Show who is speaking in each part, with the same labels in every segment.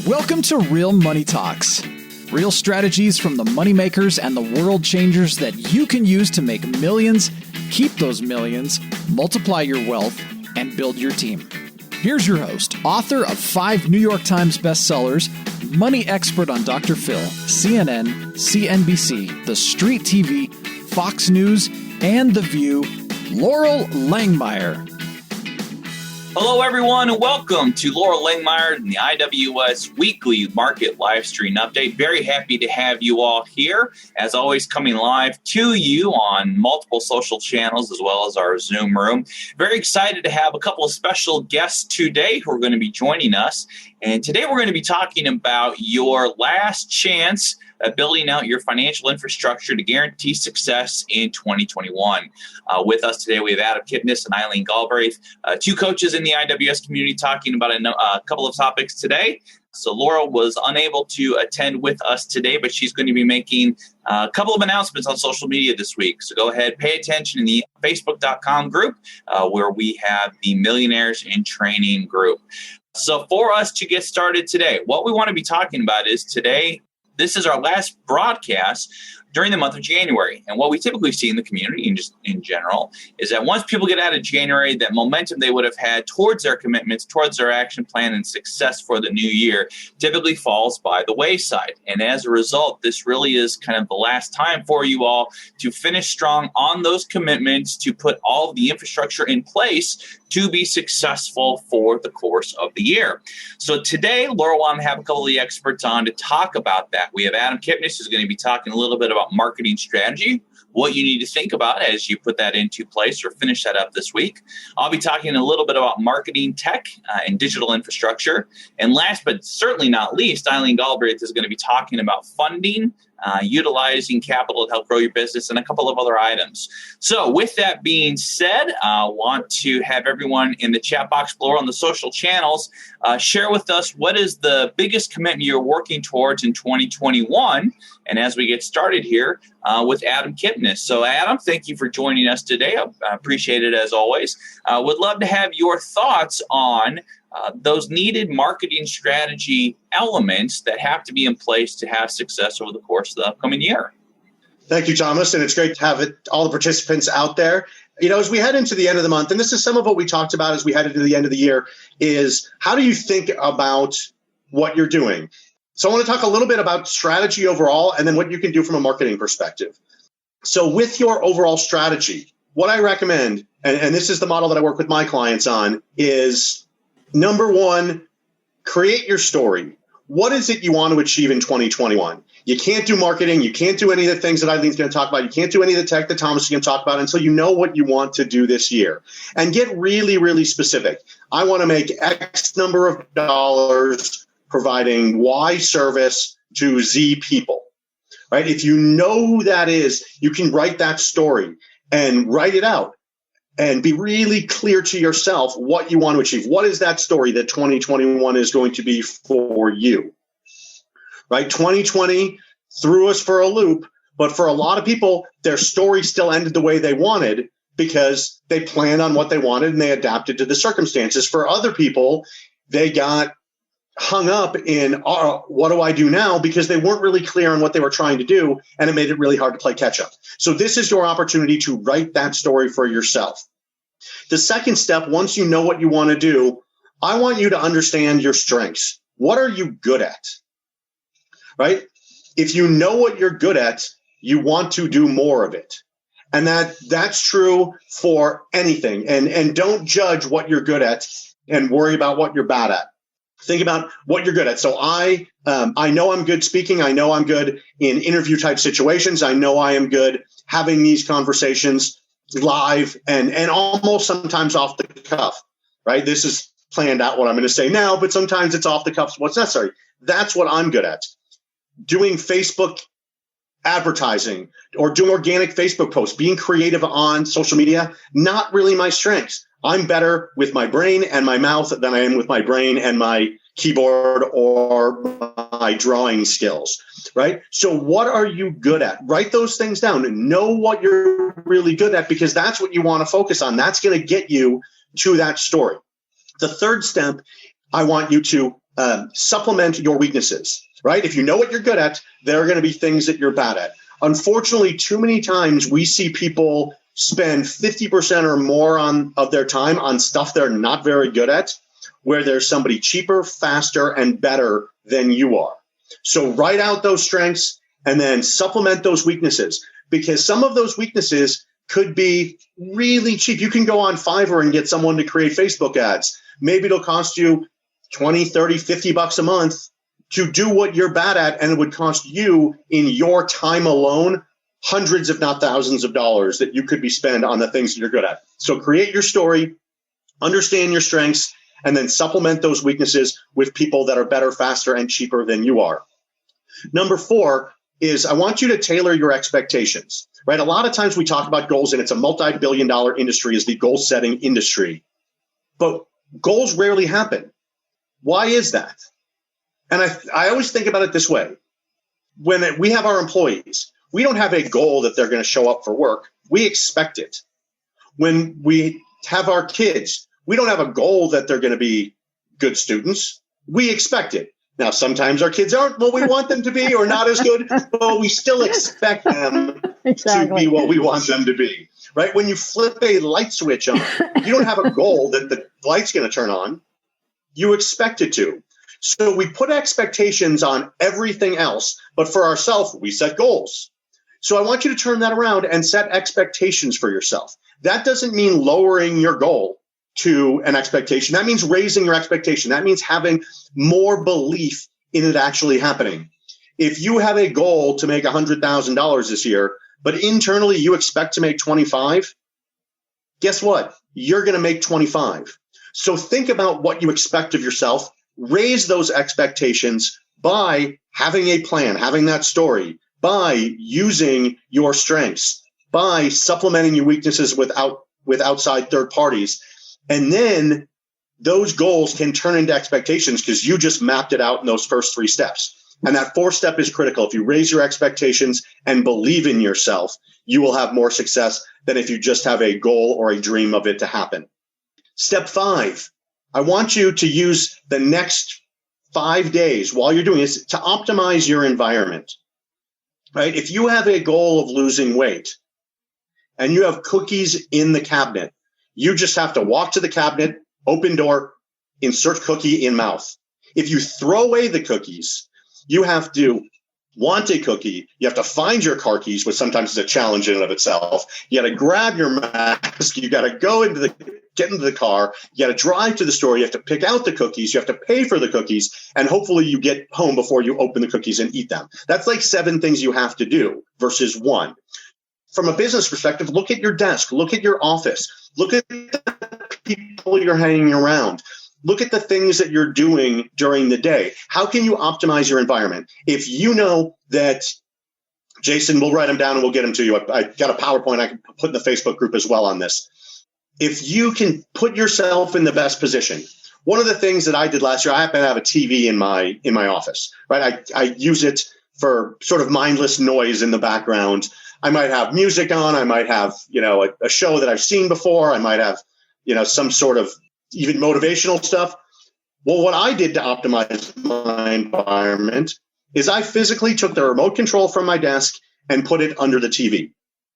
Speaker 1: Welcome to Real Money Talks. Real strategies from the moneymakers and the world changers that you can use to make millions, keep those millions, multiply your wealth, and build your team. Here's your host, author of 5 New York Times bestsellers, money expert on Dr. Phil, CNN, CNBC, The Street TV, Fox News, and The View, Loral Langemeier.
Speaker 2: Hello, everyone, and welcome to Loral Langemeier and the IWS Weekly Market Livestream Update. Very happy to have you all here. As always, coming live to you on multiple social channels as well as our Zoom room. Very excited to have a couple of special guests today who are going to be joining us. And today we're going to be talking about your last chance at building out your financial infrastructure to guarantee success in 2021. With us today, we have Adam Kipnes and Eileen Galbraith, two coaches in the IWS community, talking about a couple of topics today. So Loral was unable to attend with us today, but she's going to be making a couple of announcements on social media this week. So go ahead, pay attention in the Facebook.com group where we have the Millionaires in Training group. So for us to get started today, what we want to be talking about is today, this is our last broadcast during the month of January. And what we typically see in the community and just in general is that once people get out of January, that momentum they would have had towards their commitments, towards their action plan and success for the new year typically falls by the wayside. And as a result, this really is kind of the last time for you all to finish strong on those commitments, to put all of the infrastructure in place to be successful for the course of the year. So today, Loral wanted to have a couple of the experts on to talk about that. We have Adam Kipnes, who's going to be talking a little bit about marketing strategy, what you need to think about as you put that into place or finish that up this week. I'll be talking a little bit about marketing tech and digital infrastructure. And last but certainly not least, Eileen Galbraith is going to be talking about funding, utilizing capital to help grow your business, and a couple of other items. So with that being said, I want to have everyone in the chat box below on the social channels share with us what is the biggest commitment you're working towards in 2021. And as we get started here with Adam Kipnes. So Adam, thank you for joining us today. I appreciate it as always. Would love to have your thoughts on those needed marketing strategy elements that have to be in place to have success over the course of the upcoming year.
Speaker 3: Thank you, Thomas. And it's great to have all the participants out there. You know, as we head into the end of the month, and this is some of what we talked about as we head into the end of the year, is how do you think about what you're doing? So I want to talk a little bit about strategy overall and then what you can do from a marketing perspective. So with your overall strategy, what I recommend, and this is the model that I work with my clients on, is number one, create your story. What is it you want to achieve in 2021? You can't do marketing. You can't do any of the things that Eileen's going to talk about. You can't do any of the tech that Thomas is going to talk about until you know what you want to do this year. And get really, really specific. I want to make X number of dollars providing Y service to Z people, right? If you know who that is, you can write that story and write it out. And be really clear to yourself what you want to achieve. What is that story that 2021 is going to be for you? Right? 2020 threw us for a loop, but for a lot of people, their story still ended the way they wanted because they planned on what they wanted and they adapted to the circumstances. For other people, they got hung up in, what do I do now? Because they weren't really clear on what they were trying to do, and it made it really hard to play catch up. So this is your opportunity to write that story for yourself. The second step, once you know what you want to do, I want you to understand your strengths. What are you good at? Right? If you know what you're good at, you want to do more of it. And that's true for anything. And don't judge what you're good at and worry about what you're bad at. Think about what you're good at. So I know I'm good speaking. I know I'm good in interview type situations. I know I am good having these conversations live and almost sometimes off the cuff, right? This is planned out what I'm going to say now, but sometimes it's off the cuff. What's necessary. That's what I'm good at. Doing Facebook advertising or doing organic Facebook posts, being creative on social media, not really my strengths. I'm better with my brain and my mouth than I am with my brain and my keyboard or my drawing skills, right? So what are you good at? Write those things down and know what you're really good at because that's what you want to focus on. That's going to get you to that story. The third step, I want you to supplement your weaknesses, right? If you know what you're good at, there are going to be things that you're bad at. Unfortunately, too many times we see people spend 50% or more of their time on stuff they're not very good at, where there's somebody cheaper, faster, and better than you are. So write out those strengths and then supplement those weaknesses, because some of those weaknesses could be really cheap. You can go on Fiverr and get someone to create Facebook ads. Maybe it'll cost you 20, 30, 50 bucks a month to do what you're bad at, and it would cost you in your time alone hundreds, if not thousands of dollars that you could be spent on the things that you're good at. So create your story, understand your strengths, and then supplement those weaknesses with people that are better, faster, and cheaper than you are. Number 4 is I want you to tailor your expectations, right? A lot of times we talk about goals, and it's a multi-billion-dollar industry is the goal-setting industry. But goals rarely happen. Why is that? And I always think about it this way. When we have our employees, we don't have a goal that they're going to show up for work. We expect it. When we have our kids, we don't have a goal that they're going to be good students. We expect it. Now, sometimes our kids aren't what we want them to be or not as good, but we still expect them to be what we want them to be, right? When you flip a light switch on, you don't have a goal that the light's going to turn on. You expect it to. So we put expectations on everything else, but for ourselves, we set goals. So I want you to turn that around and set expectations for yourself. That doesn't mean lowering your goal to an expectation. That means raising your expectation. That means having more belief in it actually happening. If you have a goal to make $100,000 this year, but internally you expect to make 25, guess what? You're going to make 25. So think about what you expect of yourself. Raise those expectations by having a plan, having that story, by using your strengths, by supplementing your weaknesses with outside third parties. And then those goals can turn into expectations because you just mapped it out in those first 3 steps. And that 4th step is critical. If you raise your expectations and believe in yourself, you will have more success than if you just have a goal or a dream of it to happen. Step 5, I want you to use the next 5 days while you're doing this to optimize your environment, right? If you have a goal of losing weight and you have cookies in the cabinet, you just have to walk to the cabinet, open door, insert cookie in mouth. If you throw away the cookies, you have to want a cookie. You have to find your car keys, which sometimes is a challenge in and of itself. You got to grab your mask. You got to get into the car. You got to drive to the store. You have to pick out the cookies. You have to pay for the cookies. And hopefully you get home before you open the cookies and eat them. That's like 7 things you have to do versus 1. From a business perspective, look at your desk, look at your office, look at the people you're hanging around, look at the things that you're doing during the day. How can you optimize your environment? If you know that, Jason, we'll write them down and we'll get them to you. I got a PowerPoint I can put in the Facebook group as well on this. If you can put yourself in the best position, one of the things that I did last year, I happen to have a TV in my office, right? I use it for sort of mindless noise in the background. I might have music on. I might have, a show that I've seen before. I might have, some sort of even motivational stuff. Well, what I did to optimize my environment is I physically took the remote control from my desk and put it under the TV,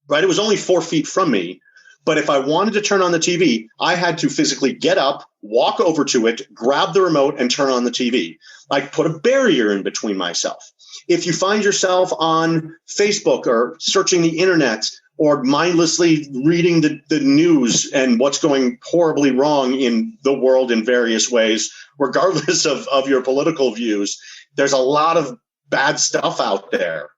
Speaker 3: right? It was only 4 feet from me. But if I wanted to turn on the TV, I had to physically get up, walk over to it, grab the remote, and turn on the TV. I put a barrier in between myself. If you find yourself on Facebook or searching the internet or mindlessly reading the news and what's going horribly wrong in the world in various ways, regardless of your political views, there's a lot of bad stuff out there.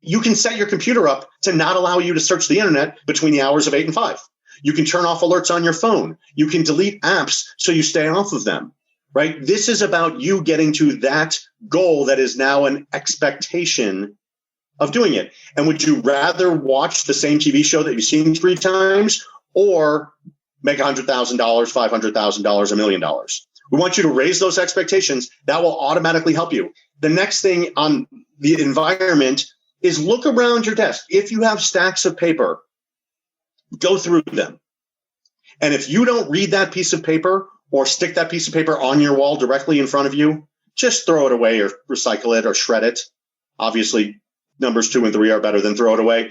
Speaker 3: You can set your computer up to not allow you to search the internet between the hours of 8 and 5. You can turn off alerts on your phone. You can delete apps so you stay off of them, right? This is about you getting to that goal that is now an expectation of doing it. And would you rather watch the same TV show that you've seen 3 times or make $100,000, $500,000, $1 million? We want you to raise those expectations. That will automatically help you. The next thing on the environment is look around your desk. If you have stacks of paper, go through them. And if you don't read that piece of paper or stick that piece of paper on your wall directly in front of you, just throw it away or recycle it or shred it. Obviously, numbers 2 and 3 are better than throw it away,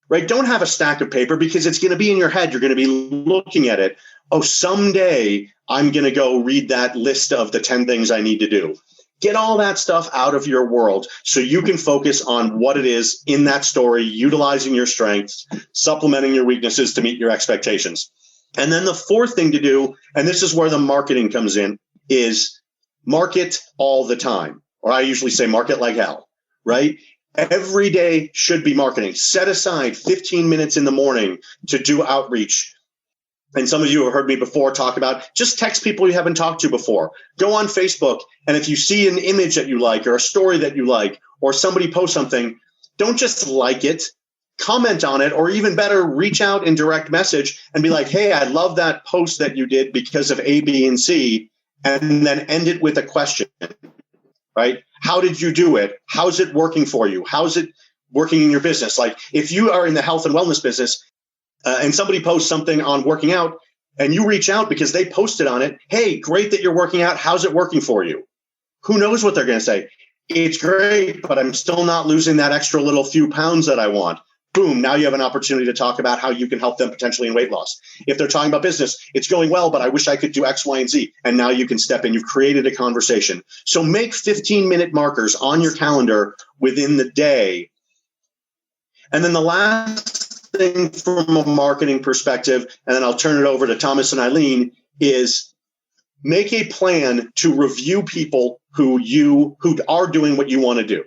Speaker 3: right? Don't have a stack of paper because it's going to be in your head. You're going to be looking at it. Oh, someday I'm going to go read that list of the 10 things I need to do. Get all that stuff out of your world so you can focus on what it is in that story, utilizing your strengths, supplementing your weaknesses to meet your expectations. And then the fourth thing to do, and this is where the marketing comes in, is market all the time. Or I usually say market like hell, right? Every day should be marketing. Set aside 15 minutes in the morning to do outreach. And some of you have heard me before talk about just text people you haven't talked to before. Go on Facebook, and if you see an image that you like or a story that you like or somebody posts something, don't just like it, comment on it, or even better, reach out in direct message and be like, hey, I love that post that you did because of A, B, and C, and then end it with a question, right? How did you do it? How's it working for you? How's it working in your business? Like if you are in the health and wellness business, and somebody posts something on working out and you reach out because they posted on it, hey, great that you're working out. How's it working for you? Who knows what they're going to say? It's great, but I'm still not losing that extra little few pounds that I want. Boom, now you have an opportunity to talk about how you can help them potentially in weight loss. If they're talking about business, it's going well, but I wish I could do X, Y, and Z. And now you can step in. You've created a conversation. So make 15-minute markers on your calendar within the day. And then the last thing from a marketing perspective, and then I'll turn it over to Thomas and Eileen, is make a plan to review people who are doing what you want to do.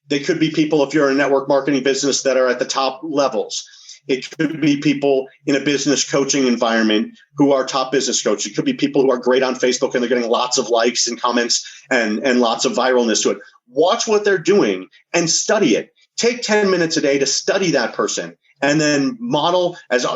Speaker 3: They could be people, if you're in a network marketing business, that are at the top levels. It could be people in a business coaching environment who are top business coaches. It could be people who are great on Facebook and they're getting lots of likes and comments and lots of viralness to it. Watch what they're doing and study it. Take 10 minutes a day to study that person. And then model, as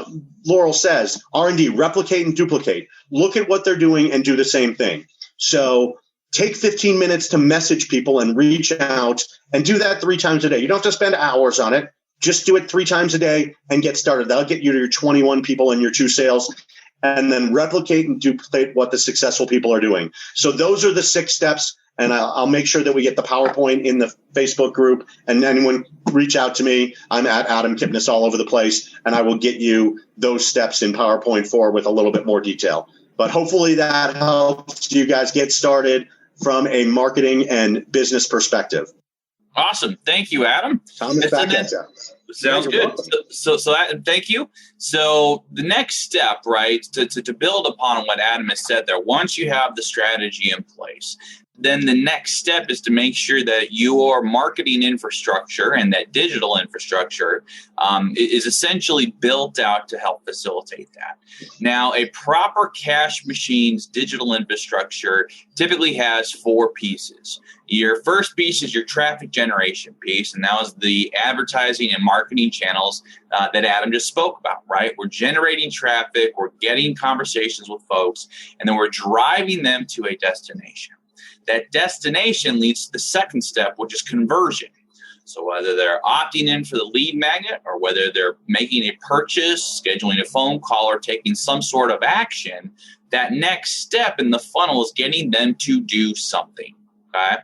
Speaker 3: Loral says, R&D, replicate and duplicate. Look at what they're doing and do the same thing. So take 15 minutes to message people and reach out and do that 3 times a day. You don't have to spend hours on it. Just do it 3 times a day and get started. That'll get you to your 21 people and your 2 sales. And then replicate and duplicate what the successful people are doing. So those are the 6 steps. And I'll make sure that we get the PowerPoint in the Facebook group. And anyone reach out to me. I'm at Adam Kipnes all over the place. And I will get you those steps in PowerPoint 4 with a little bit more detail. But hopefully that helps you guys get started from a marketing and business perspective.
Speaker 2: Awesome. Thank you, Adam.
Speaker 3: Thomas, back at you.
Speaker 2: Sounds good. So thank you. So the next step, right, to build upon what Adam has said there, once you have the strategy in place, then the next step is to make sure that your marketing infrastructure and that digital infrastructure is essentially built out to help facilitate that. Now, a proper cash machine's digital infrastructure typically has 4 pieces. Your first piece is your traffic generation piece, and that was the advertising and marketing channels that Adam just spoke about, right? We're generating traffic, we're getting conversations with folks, and then we're driving them to a destination. That destination leads to the second step, which is conversion. So whether they're opting in for the lead magnet or whether they're making a purchase, scheduling a phone call, or taking some sort of action, that next step in the funnel is getting them to do something. Okay.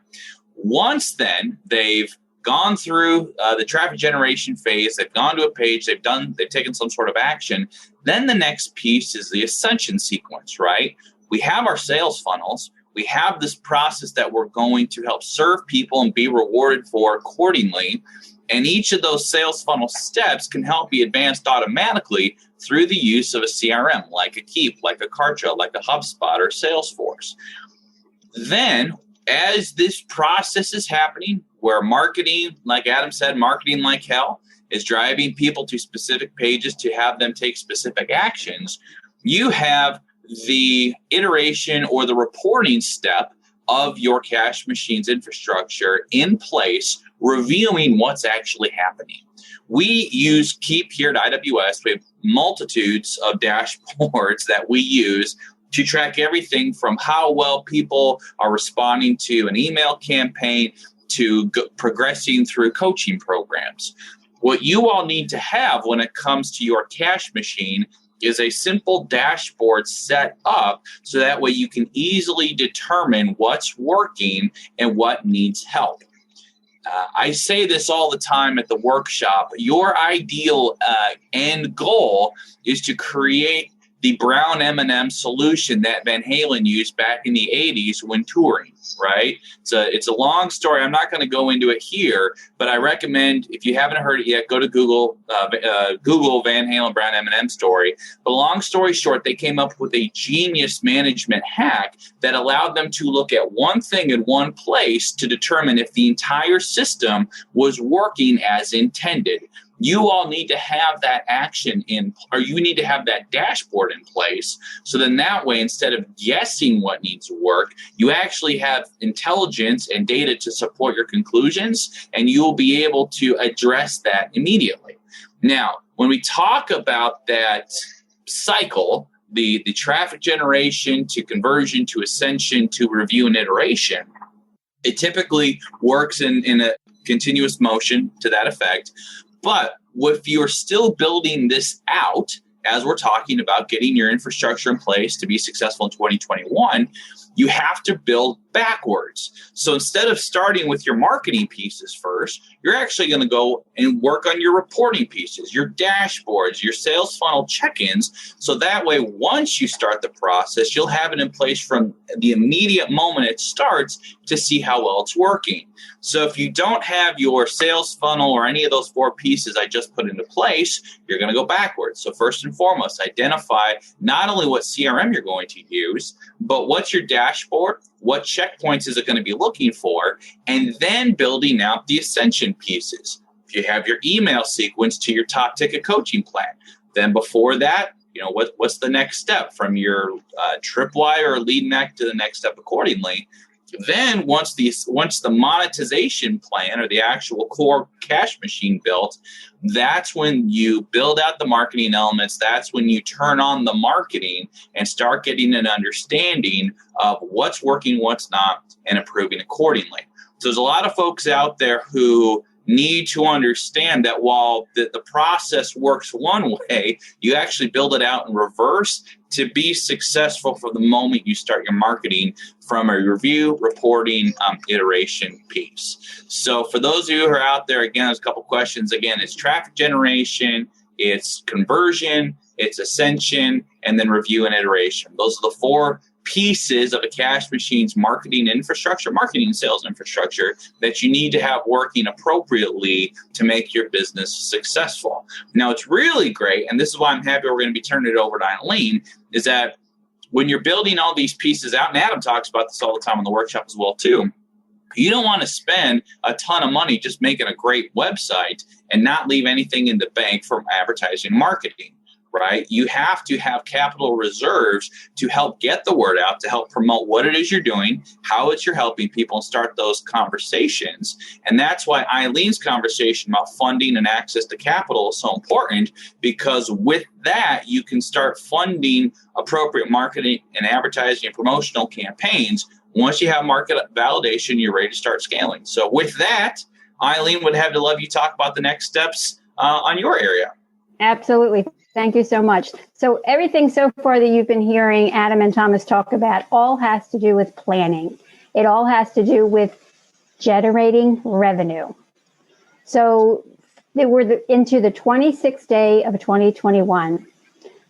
Speaker 2: Once then they've gone through the traffic generation phase, they've gone to a page, they've taken some sort of action, then the next piece is the ascension sequence, right? We have our sales funnels. We have this process that we're going to help serve people and be rewarded for accordingly. And each of those sales funnel steps can help be advanced automatically through the use of a CRM, like a Keep, like a Kartra, like a HubSpot or Salesforce. Then, as this process is happening, where marketing, like Adam said, marketing like hell is driving people to specific pages to have them take specific actions, you have the iteration or the reporting step of your cash machine's infrastructure in place, reviewing what's actually happening. We use Keep here at IWS. We have multitudes of dashboards that we use to track everything from how well people are responding to an email campaign to progressing through coaching programs. What you all need to have when it comes to your cash machine is a simple dashboard set up so that way you can easily determine what's working and what needs help. I say this all the time at the workshop. Your ideal end goal is to create the brown M&M solution that Van Halen used back in the 80s when touring, right? It's a long story. I'm not going to go into it here, but I recommend, if you haven't heard it yet, go to Google Van Halen brown M&M story. But long story short, they came up with a genius management hack that allowed them to look at one thing in one place to determine if the entire system was working as intended. You all need to have that you need to have that dashboard in place. So then that way, instead of guessing what needs to work, you actually have intelligence and data to support your conclusions, and you will be able to address that immediately. Now, when we talk about that cycle, the traffic generation to conversion to ascension to review and iteration, it typically works in a continuous motion to that effect. But if you're still building this out, as we're talking about getting your infrastructure in place to be successful in 2021, you have to build backwards. So instead of starting with your marketing pieces first, you're actually going to go and work on your reporting pieces, your dashboards, your sales funnel check-ins. So that way, once you start the process, you'll have it in place from the immediate moment it starts to see how well it's working. So if you don't have your sales funnel or any of those 4 pieces I just put into place, you're going to go backwards. So first and foremost, identify not only what CRM you're going to use, but what's your dashboard, what checkpoints is it going to be looking for, and then building out the ascension pieces. If you have your email sequence to your top ticket coaching plan, then before that, what's the next step from your tripwire or lead neck to the next step accordingly. Then once the monetization plan or the actual core cash machine built, that's when you build out the marketing elements. That's when you turn on the marketing and start getting an understanding of what's working, what's not, and improving accordingly. So there's a lot of folks out there who need to understand that while the process works one way, you actually build it out in reverse to be successful for the moment you start your marketing from a review, reporting, iteration piece. So for those of you who are out there, again, there's a couple questions. Again, it's traffic generation, it's conversion, it's ascension, and then review and iteration. Those are the 4 pieces of a cash machine's marketing infrastructure, marketing and sales infrastructure that you need to have working appropriately to make your business successful. Now, it's really great, and this is why I'm happy we're going to be turning it over to Eileen, is that when you're building all these pieces out, and Adam talks about this all the time in the workshop as well too, you don't want to spend a ton of money just making a great website and not leave anything in the bank from advertising and marketing. Right? You have to have capital reserves to help get the word out, to help promote what it is you're doing, how you're helping people, and start those conversations. And that's why Eileen's conversation about funding and access to capital is so important, because with that, you can start funding appropriate marketing and advertising and promotional campaigns. Once you have market validation, you're ready to start scaling. So with that, Eileen, would have to love you talk about the next steps on your area.
Speaker 4: Absolutely. Thank you so much. So everything so far that you've been hearing Adam and Thomas talk about all has to do with planning. It all has to do with generating revenue. So we're into the 26th day of 2021.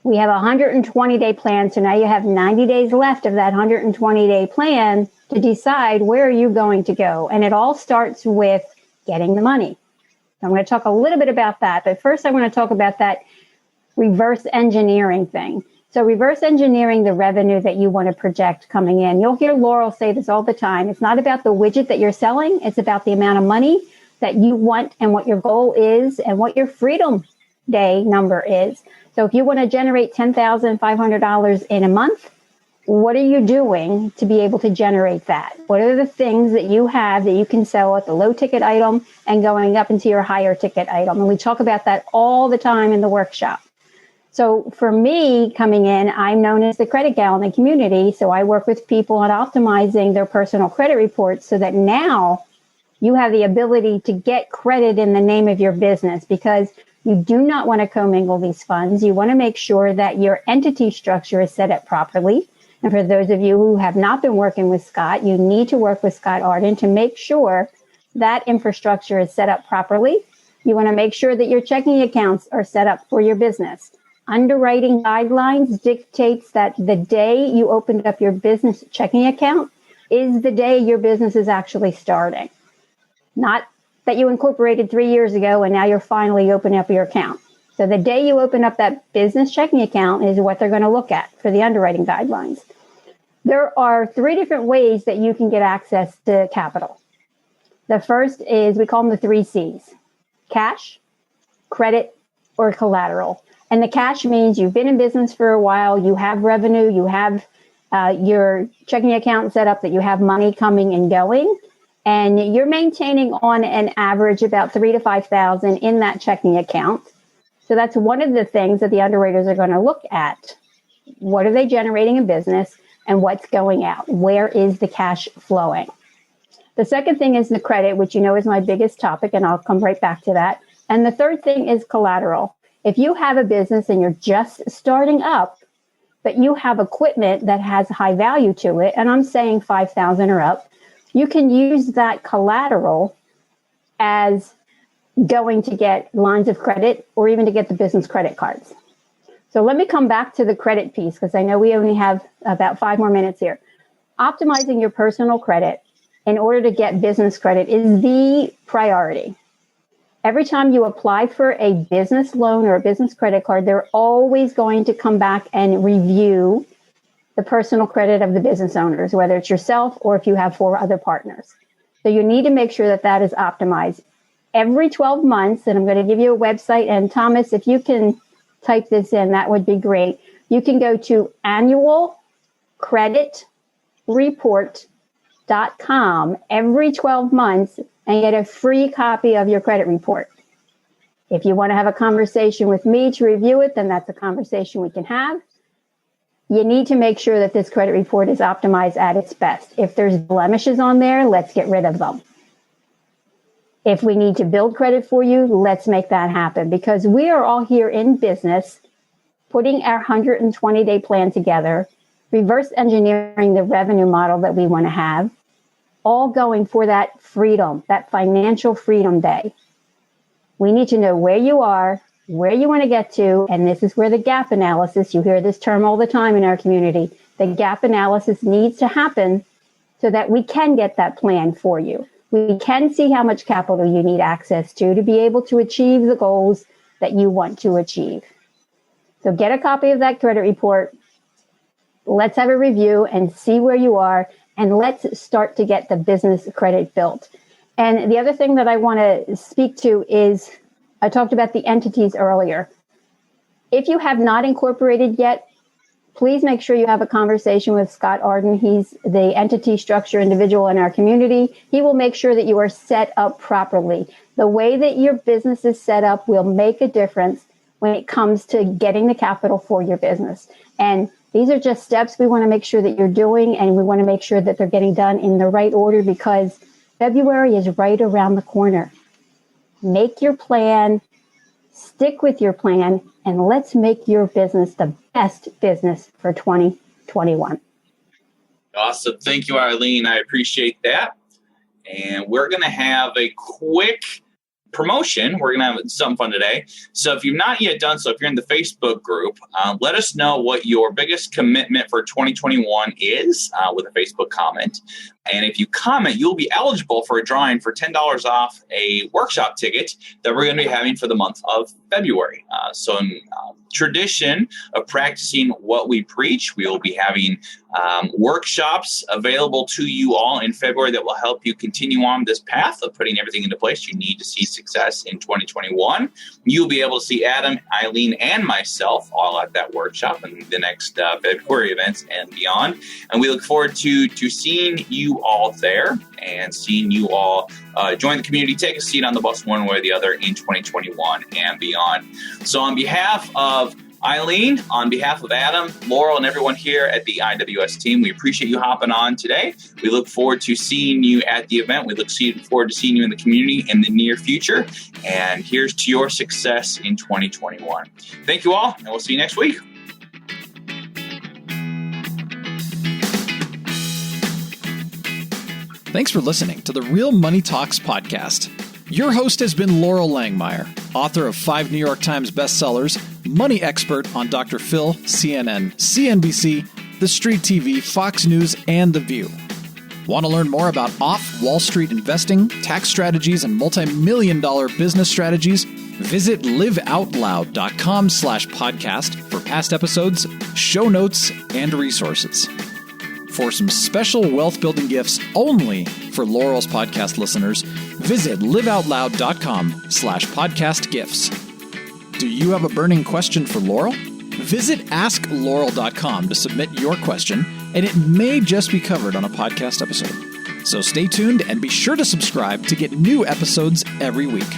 Speaker 4: We have a 120-day plan. So now you have 90 days left of that 120-day plan to decide where are you going to go. And it all starts with getting the money. I'm going to talk a little bit about that. But first, I want to talk about that reverse engineering thing. So reverse engineering the revenue that you want to project coming in. You'll hear Loral say this all the time. It's not about the widget that you're selling. It's about the amount of money that you want and what your goal is and what your freedom day number is. So if you want to generate $10,500 in a month, what are you doing to be able to generate that? What are the things that you have that you can sell at the low ticket item and going up into your higher ticket item? And we talk about that all the time in the workshop. So for me coming in, I'm known as the credit gal in the community. So I work with people on optimizing their personal credit reports so that now you have the ability to get credit in the name of your business, because You do not want to commingle these funds. You want to make sure that your entity structure is set up properly. And for those of you who have not been working with Scott, you need to work with Scott Arden to make sure that infrastructure is set up properly. You want to make sure that your checking accounts are set up for your business. Underwriting guidelines dictates that the day you opened up your business checking account is the day your business is actually starting. Not that you incorporated 3 years ago and now you're finally opening up your account. So the day you open up that business checking account is what they're going to look at for the underwriting guidelines. There are 3 different ways that you can get access to capital. The first is, we call them the 3 C's: cash, credit, or collateral. And the cash means you've been in business for a while, you have revenue, you have your checking account set up, that you have money coming and going, and you're maintaining on an average about $3,000 to $5,000 in that checking account. So that's one of the things that the underwriters are going to look at. What are they generating in business and what's going out? Where is the cash flowing? The second thing is the credit, which you know is my biggest topic, and I'll come right back to that. And the third thing is collateral. If you have a business and you're just starting up, but you have equipment that has high value to it, and I'm saying $5,000 or up, you can use that collateral as going to get lines of credit or even to get the business credit cards. So let me come back to the credit piece, because I know we only have about 5 more minutes here. Optimizing your personal credit in order to get business credit is the priority. Every time you apply for a business loan or a business credit card, they're always going to come back and review the personal credit of the business owners, whether it's yourself or if you have 4 other partners. So you need to make sure that that is optimized. Every 12 months, and I'm going to give you a website, and Thomas, if you can type this in, that would be great. You can go to annualcreditreport.com every 12 months and get a free copy of your credit report. If you want to have a conversation with me to review it, then that's a conversation we can have. You need to make sure that this credit report is optimized at its best. If there's blemishes on there, let's get rid of them. If we need to build credit for you, let's make that happen, because we are all here in business, putting our 120-day plan together, reverse engineering the revenue model that we want to have, all going for that freedom, that financial freedom day. We need to know where you are, where you want to get to, and this is where the gap analysis, you hear this term all the time in our community, the gap analysis needs to happen so that we can get that plan for you. We can see how much capital you need access to be able to achieve the goals that you want to achieve. So get a copy of that credit report. Let's have a review and see where you are, and let's start to get the business credit built. And the other thing that I want to speak to is, I talked about the entities earlier. If you have not incorporated yet, please make sure you have a conversation with Scott Arden. He's the entity structure individual in our community. He will make sure that you are set up properly. The way that your business is set up will make a difference when it comes to getting the capital for your business. And these are just steps we want to make sure that you're doing, and we want to make sure that they're getting done in the right order, because February is right around the corner. Make your plan, stick with your plan, and let's make your business the best business for 2021.
Speaker 2: Awesome. Thank you, Eileen. I appreciate that. And we're going to have a quick promotion. We're going to have something fun today. So if you've not yet done so, if you're in the Facebook group, let us know what your biggest commitment for 2021 is with a Facebook comment. And if you comment, you'll be eligible for a drawing for $10 off a workshop ticket that we're going to be having for the month of February. So in tradition of practicing what we preach, we will be having workshops available to you all in February that will help you continue on this path of putting everything into place you need to see success in 2021. You'll be able to see Adam, Eileen, and myself all at that workshop in the next February events and beyond. And we look forward to seeing you all there and seeing you all join the community, take a seat on the bus one way or the other in 2021 and beyond. So on behalf of Eileen, on behalf of Adam, Loral, and everyone here at the IWS team, we appreciate you hopping on today. We look forward to seeing you at the event. We look forward to seeing you in the community in the near future. And here's to your success in 2021. Thank you all, and we'll see you next week.
Speaker 1: Thanks for listening to the Real Money Talks podcast. Your host has been Loral Langmeyer, author of 5 New York Times bestsellers, money expert on Dr. Phil, CNN, CNBC, The Street TV, Fox News, and The View. Want to learn more about off-Wall Street investing, tax strategies, and multi-million-dollar business strategies? Visit liveoutloud.com/podcast for past episodes, show notes, and resources. For some special wealth-building gifts only for Loral's podcast listeners, visit liveoutloud.com/podcast gifts. Do you have a burning question for Loral? Visit askloral.com to submit your question, and it may just be covered on a podcast episode. So stay tuned and be sure to subscribe to get new episodes every week.